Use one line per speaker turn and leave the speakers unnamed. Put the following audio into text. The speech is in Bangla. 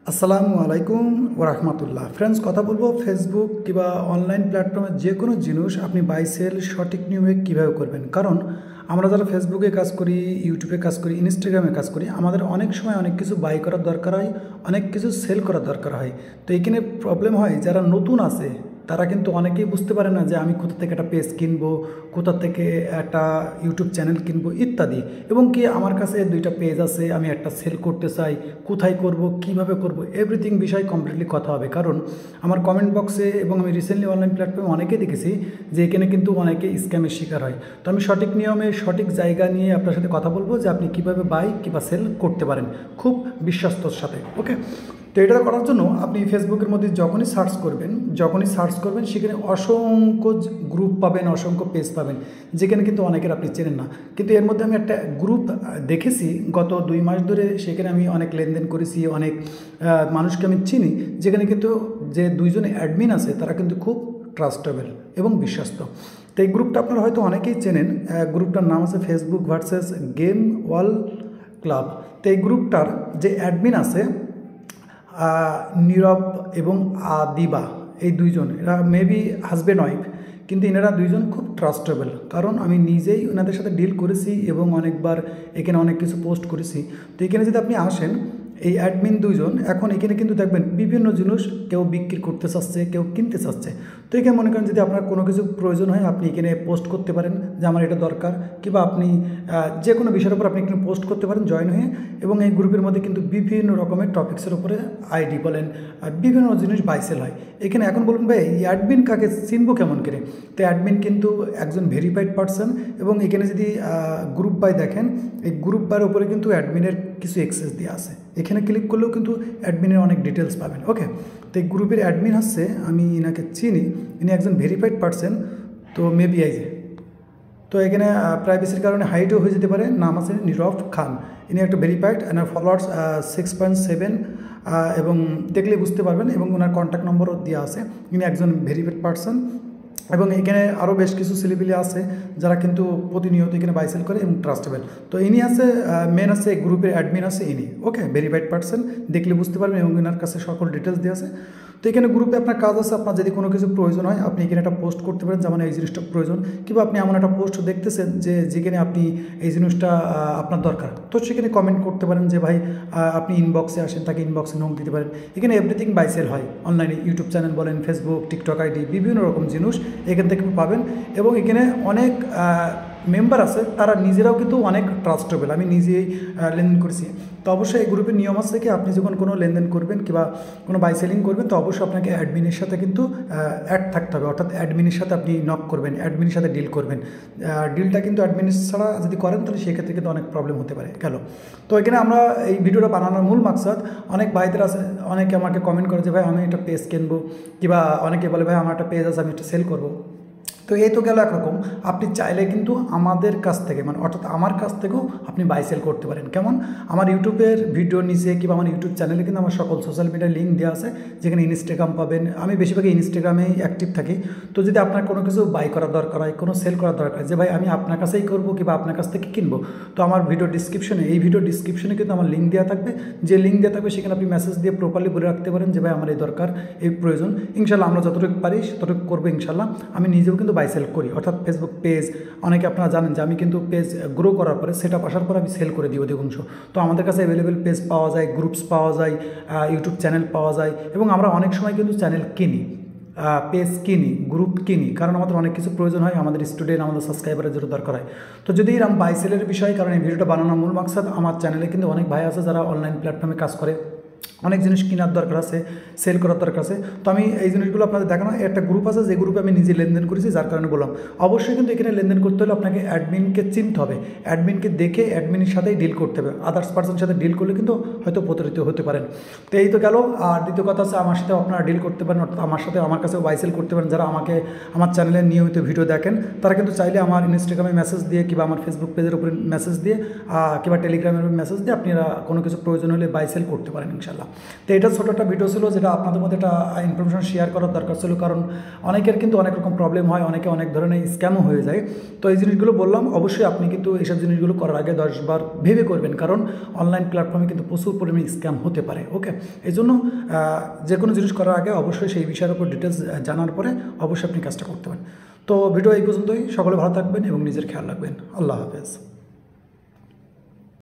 আসসালামু আলাইকুম ওরহমতুল্লাহ। ফ্রেন্ডস, কথা বলবো ফেসবুক কিংবা অনলাইন প্ল্যাটফর্মে যে কোনো জিনিস আপনি বাই সেল সঠিক নিয়মে কীভাবে করবেন। কারণ আমরা যারা ফেসবুকে কাজ করি, ইউটিউবে কাজ করি, ইনস্টাগ্রামে কাজ করি, আমাদের অনেক সময় অনেক কিছু বাই করার দরকার হয়, অনেক কিছু সেল করার দরকার হয়। তো এইখানে প্রবলেম হয় যারা নতুন আছে তারা কিন্তু অনেকেই বুঝতে পারে না যে আমি কোথা থেকে একটা পেজ কিনবো, কোথা থেকে একটা ইউটিউব চ্যানেল কিনবো ইত্যাদি। এবং কি আমার কাছে দুইটা পেজ আছে, আমি একটা সেল করতে চাই, কোথায় করব, কিভাবে করব, এভরিথিং বিষয় কমপ্লিটলি কথা হবে। কারণ আমার কমেন্ট বক্সে এবং আমি রিসেন্টলি অনলাইন প্ল্যাটফর্মে অনেকেই দেখেছি যে এখানে কিন্তু অনেকে স্ক্যামের শিকার হয়। তো আমি সঠিক নিয়মে সঠিক জায়গা নিয়ে আপনার সাথে কথা বলবো যে আপনি কীভাবে বাই কিংবা সেল করতে পারেন খুব বিশ্বস্তর সাথে। ওকে, তো এটা করার জন্য আপনি ফেসবুকের মধ্যে যখনই সার্চ করবেন সেখানে অসংখ্য গ্রুপ পাবেন, অসংখ্য পেজ পাবেন, যেখানে কিন্তু অনেকের আপনি চেনেন না। কিন্তু এর মধ্যে আমি একটা গ্রুপ দেখেছি গত 2 মাস ধরে, সেখানে আমি অনেক লেনদেন করেছি, অনেক মানুষকে আমি চিনি, যেখানে কিন্তু যে 2 জন অ্যাডমিন আছে তারা কিন্তু খুব ট্রাস্টেবল এবং বিশ্বস্ত। তো এই গ্রুপটা আপনারা হয়তো অনেকেই চেনেন। গ্রুপটার নাম আছে ফেসবুক ভার্সেস গেম ওয়াল ক্লাব। তো এই গ্রুপটার যে অ্যাডমিন আছে নীরব এবং আদিবা, এই 2 জন, এরা মেবি হাজব্যান্ড ওয়াইফ, কিন্তু এনারা 2 জন খুব ট্রাস্টেবল। কারণ আমি নিজেই ওনাদের সাথে ডিল করেছি এবং অনেকবার এখানে অনেক কিছু পোস্ট করেছি। তো এখানে যদি আপনি আসেন, এই অ্যাডমিন 2 জন এখন এখানে কিন্তু দেখবেন বিভিন্ন জিনিস কেউ বিক্রি করতে চাচ্ছে, কেউ কিনতে চাচ্ছে। তো এখানে মনে করেন যদি আপনার কোনো কিছু প্রয়োজন হয় আপনি এখানে পোস্ট করতে পারেন যে আমার এটা দরকার, কিংবা আপনি যে কোনো বিষয়ের উপর আপনি এখানে পোস্ট করতে পারেন জয়েন হয়ে। এবং এই গ্রুপের মধ্যে কিন্তু বিভিন্ন রকমের টপিক্সের উপরে আইডি বলেন বিভিন্ন জিনিস বাইসেল হয় এখানে। এখন বলুন ভাই এই অ্যাডমিন কাকে চিনবো কেমন করে? তো অ্যাডমিন কিন্তু একজন ভেরিফাইড পারসন। এবং এখানে যদি গ্রুপ বাই দেখেন, এই গ্রুপ বাইয়ের উপরে কিন্তু অ্যাডমিনের কিছু অ্যাক্সেস দেওয়া আছে। এখানে ক্লিক করলেও কিন্তু অ্যাডমিনের অনেক ডিটেলস পাবেন। ওকে, তো এই গ্রুপের অ্যাডমিন হচ্ছে, আমি ইনাকে চিনি, ইনি একজন ভেরিফাইড পারসন। তো মেবি আইজে, তো এখানে প্রাইভেসির কারণে হাইটও হয়ে যেতে পারে। নাম আছে নীরব খান, ইনি একটা ভেরিফাইড, এনার ফলোয়ার্স 6.7, এবং দেখলে বুঝতে পারবেন। এবং ওনার কন্ট্যাক্ট নম্বরও দেওয়া আছে। ইনি একজন ভেরিফাইড পারসন। এবং এখানে আরও বেশ কিছু সেলিব্রিটি আছে যারা কিন্তু প্রতিনিয়ত এখানে বাইসেল করে এবং ট্রাস্টেবল। তো ইনি আছে মেন আছে গ্রুপের অ্যাডমিন আছে ইনি। ওকে, ভেরিফাইড পারসন, দেখলে বুঝতে পারবেন এবং এনার কাছে সকল ডিটেলস দেওয়া আছে। তো এখানে গ্রুপে আপনার কাজ আছে, আপনার যদি কোনো কিছু প্রয়োজন হয় আপনি এখানে একটা পোস্ট করতে পারেন যেমন এই জিনিসটা প্রয়োজন, কিংবা আপনি এমন একটা পোস্ট দেখতেছেন যেখানে আপনি এই জিনিসটা আপনার দরকার, তো সেখানে কমেন্ট করতে পারেন যে ভাই আপনি ইনবক্সে আসেন, তাকে ইনবক্সে নক দিতে পারেন। এখানে এভরিথিং বাইসেল হয় অনলাইনে, ইউটিউব চ্যানেল বলেন, ফেসবুক, টিকটক আইডি, বিভিন্ন রকম জিনিস এখান থেকে পাবেন। এবং এখানে অনেক মেম্বার আছে, তারা নিজেরাও কিন্তু অনেক ট্রাস্টেবল, আমি নিজেই লেনদেন করেছি। তো অবশ্যই এই গ্রুপের নিয়ম আছে কি আপনি যখন কোনো লেনদেন করবেন কিংবা কোনো বাই সেলিং করবেন, তো অবশ্যই আপনাকে অ্যাডমিনের সাথে কিন্তু অ্যাড থাকতে হবে, অর্থাৎ অ্যাডমিনের সাথে আপনি নক করবেন, অ্যাডমিনের সাথে ডিল করবেন। ডিলটা কিন্তু অ্যাডমিনের ছাড়া যদি করেন তাহলে সেক্ষেত্রে কিন্তু অনেক প্রবলেম হতে পারে। গেল, তো এখানে আমরা এই ভিডিওটা বানানোর মূল মাকসাদ, অনেক ভাইদের আছে, অনেকে আমাকে কমেন্ট করে যে ভাই আমি একটা পেজ কিনবো, কিংবা অনেকে বলে ভাই আমার একটা পেজ আছে আমি একটা সেল করবো। তো এই তো গেল একরকম। আপনি চাইলে কিন্তু আমাদের কাছ থেকে, মানে অর্থাৎ আমার কাছ থেকেও আপনি বাই সেল করতে পারেন। কেমন? আমার ইউটিউবের ভিডিওর নিচে কিংবা আমার ইউটিউব চ্যানেলে কিন্তু আমার সকল সোশ্যাল মিডিয়ার লিঙ্ক দেওয়া আছে, যেখানে ইনস্টাগ্রাম পাবেন। আমি বেশিরভাগ ইনস্টাগ্রামেই অ্যাক্টিভ থাকি। তো যদি আপনার কোনো কিছু বাই করার দরকার হয়, কোনো সেল করার দরকার হয় যে ভাই আমি আপনার কাছেই করবো কিংবা আপনার কাছ থেকে কিনবো, তো আমার ভিডিও ডিসক্রিপশনে, এই ভিডিও ডিসক্রিপশনে কিন্তু আমার লিঙ্ক দেওয়া থাকবে। যে লিঙ্ক দেওয়া থাকবে সেখানে আপনি মেসেজ দিয়ে প্রপারলি বলে রাখতে পারেন যে ভাই আমার এই দরকার, এই প্রয়োজন। ইনশাল্লাহ আমরা যতটুকু পারি ততটুকু করবো ইনশাল্লাহ। আমি নিজেও কিন্তু বাই সেল করি, অর্থাৎ ফেসবুক পেজ, অনেকে আপনারা জানেন যে আমি কিন্তু পেজ গ্রো করার পরে, সেট আপ আসার পরে আমি সেল করে দিই অধিকাংশ। তো আমাদের কাছে অ্যাভেলেবেল পেজ পাওয়া যায়, গ্রুপস পাওয়া যায়, ইউটিউব চ্যানেল পাওয়া যায়। এবং আমরা অনেক সময় কিন্তু চ্যানেল কিনি, পেজ কিনি, গ্রুপ কিনি, কারণ আমাদের অনেক কিছু প্রয়োজন হয়, আমাদের স্টুডেন্ট, আমাদের সাবস্ক্রাইবারের জন্য দরকার হয়। তো যদি এরকম বাই সেলের বিষয়, কারণ এই ভিডিওটা বানানোর মূল মাকসাদ, আমার চ্যানেলে কিন্তু অনেক ভাই আছে যারা অনলাইন প্ল্যাটফর্মে কাজ করে, অনেক জিনিস কেনার দরকার আছে, সেল করার দরকার আছে। তো আমি এই জিনিসগুলো আপনাদের দেখানো, একটা গ্রুপ আছে যে গ্রুপে আমি নিজে লেনদেন করেছি, যার কারণে বললাম। অবশ্যই কিন্তু এখানে লেনদেন করতে হলে আপনাকে অ্যাডমিনকে চিনতে হবে, অ্যাডমিনকে দেখে অ্যাডমিনের সাথেই ডিল করতে হবে। আদার্স পার্সনের সাথে ডিল করলে কিন্তু হয়তো প্রতারিত হতে পারেন। তো এই তো গেল। আর দ্বিতীয় কথা আছে, আমার সাথে আপনারা ডিল করতে পারেন, অর্থাৎ আমার সাথে, আমার কাছেও বাই সেল করতে পারেন। যারা আমাকে আমার চ্যানেলে নিয়মিত ভিডিও দেখেন তারা কিন্তু চাইলে আমার ইনস্টাগ্রামে মেসেজ দিয়ে কিংবা আমার ফেসবুক পেজের উপরে মেসেজ দিয়ে কিংবা টেলিগ্রামের মেসেজ দিয়ে আপনারা কোনো কিছু প্রয়োজন হলে বাই সেল করতে পারেন ইনশাআল্লাহ। ইনশাল্লাহ। তো এটা ছোটো একটা ভিডিও ছিল, যেটা আপনাদের মধ্যে একটা ইনফরমেশন শেয়ার করার দরকার ছিল, কারণ অনেকের কিন্তু অনেক রকম প্রবলেম হয়, অনেকে অনেক ধরনের স্ক্যামও হয়ে যায়। তো এই জিনিসগুলো বললাম, অবশ্যই আপনি কিন্তু এইসব জিনিসগুলো করার আগে 10 বার ভেবে করবেন, কারণ অনলাইন প্ল্যাটফর্মে কিন্তু প্রচুর পরিমাণে স্ক্যাম হতে পারে। ওকে, এই জন্য যে কোনো জিনিস করার আগে অবশ্যই সেই বিষয়ের উপর ডিটেলস জানার পরে অবশ্যই আপনি কাজটা করতে পারেন। তো ভিডিও এই পর্যন্তই। সকলে ভালো থাকবেন এবং নিজের খেয়াল রাখবেন। আল্লাহ হাফেজ।